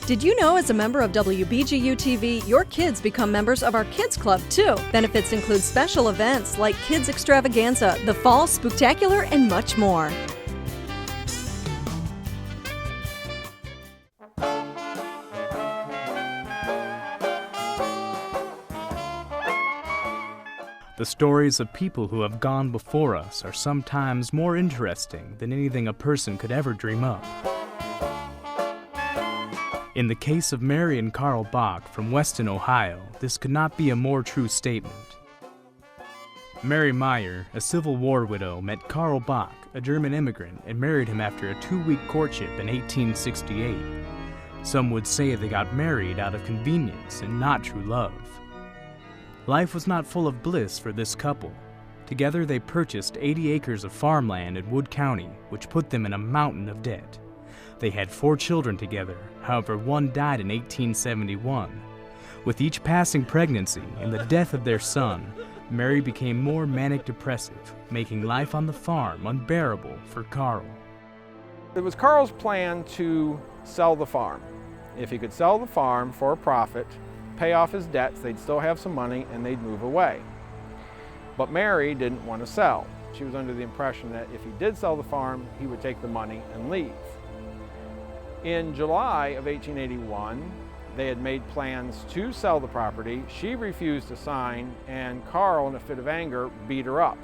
Did you know as a member of WBGU-TV, your kids become members of our Kids Club too? Benefits include special events like Kids Extravaganza, the Fall Spooktacular, and much more. The stories of people who have gone before us are sometimes more interesting than anything a person could ever dream up. In the case of Mary and Carl Bach from Weston, Ohio, this could not be a more true statement. Mary Meyer, a Civil War widow, met Carl Bach, a German immigrant, and married him after a 2-week courtship in 1868. Some would say they got married out of convenience and not true love. Life was not full of bliss for this couple. Together they purchased 80 acres of farmland in Wood County, which put them in a mountain of debt. They had 4 children together, however one died in 1871. With each passing pregnancy and the death of their son, Mary became more manic-depressive, making life on the farm unbearable for Carl. It was Carl's plan to sell the farm. If he could sell the farm for a profit, pay off his debts, they'd still have some money, and they'd move away. But Mary didn't want to sell. She was under the impression that if he did sell the farm, he would take the money and leave. In July of 1881, they had made plans to sell the property. She refused to sign, and Carl, in a fit of anger, beat her up.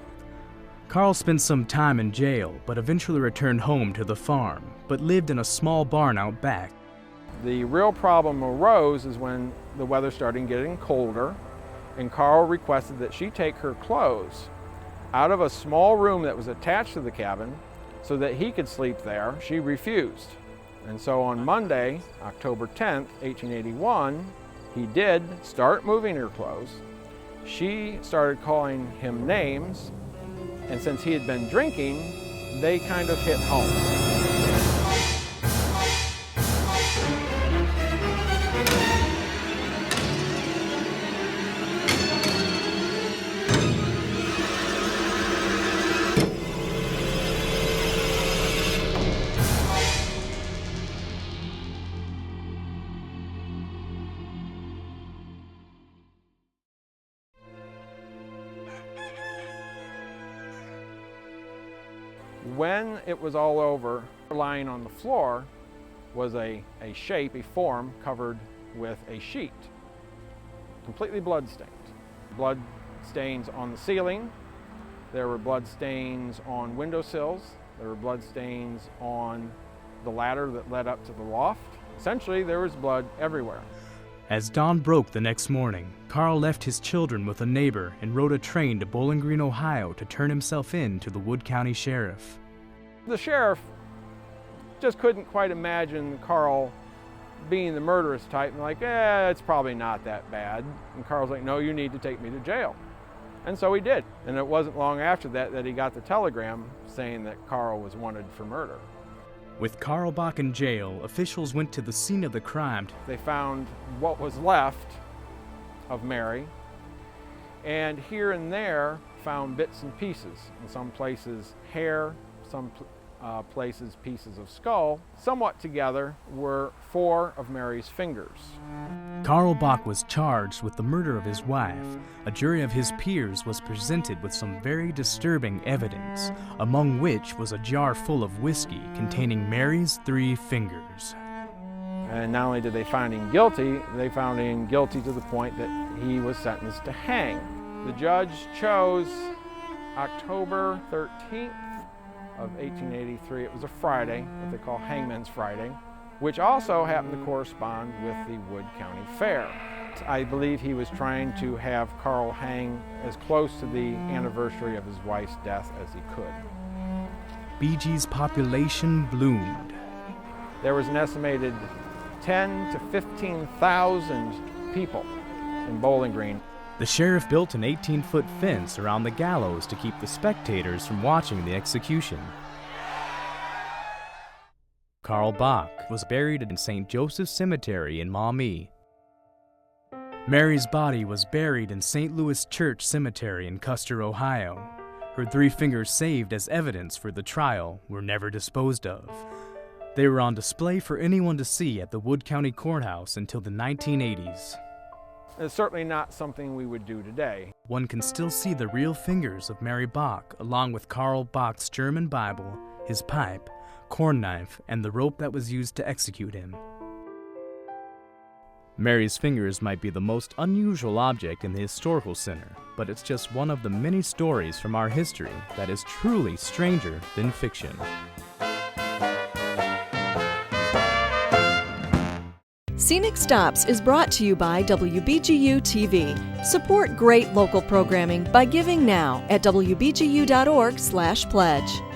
Carl spent some time in jail, but eventually returned home to the farm, but lived in a small barn out back. The real problem arose is when the weather started getting colder, and Carl requested that she take her clothes out of a small room that was attached to the cabin so that he could sleep there. She refused. And so on Monday, October 10th, 1881, he did start moving her clothes. She started calling him names, and since he had been drinking, they kind of hit home. When it was all over, lying on the floor was a shape, a form covered with a sheet, completely blood-stained. Blood stains on the ceiling, there were blood stains on windowsills, there were blood stains on the ladder that led up to the loft. Essentially, there was blood everywhere. As dawn broke the next morning, Carl left his children with a neighbor and rode a train to Bowling Green, Ohio to turn himself in to the Wood County Sheriff. The sheriff just couldn't quite imagine Carl being the murderous type and like, it's probably not that bad. And Carl's like, no, you need to take me to jail. And so he did. And it wasn't long after that he got the telegram saying that Carl was wanted for murder. With Carl Bach in jail, officials went to the scene of the crime. They found what was left of Mary, and here and there found bits and pieces. In some places hair, some places pieces of skull. Somewhat together were 4 of Mary's fingers. Carl Bach was charged with the murder of his wife. A jury of his peers was presented with some very disturbing evidence, among which was a jar full of whiskey containing Mary's 3 fingers. And not only did they find him guilty, they found him guilty to the point that he was sentenced to hang. The judge chose October 13th of 1883. It was a Friday, what they call Hangman's Friday, which also happened to correspond with the Wood County Fair. I believe he was trying to have Carl hang as close to the anniversary of his wife's death as he could. BG's population bloomed. There was an estimated 10 to 15,000 people in Bowling Green. The sheriff built an 18-foot fence around the gallows to keep the spectators from watching the execution. Carl Bach was buried in St. Joseph's Cemetery in Maumee. Mary's body was buried in St. Louis Church Cemetery in Custer, Ohio. Her 3 fingers saved as evidence for the trial were never disposed of. They were on display for anyone to see at the Wood County Courthouse until the 1980s. It's certainly not something we would do today. One can still see the real fingers of Mary Bach, along with Karl Bach's German Bible, his pipe, corn knife, and the rope that was used to execute him. Mary's fingers might be the most unusual object in the Historical Center, but it's just one of the many stories from our history that is truly stranger than fiction. Scenic Stops is brought to you by WBGU-TV. Support great local programming by giving now at wbgu.org/pledge.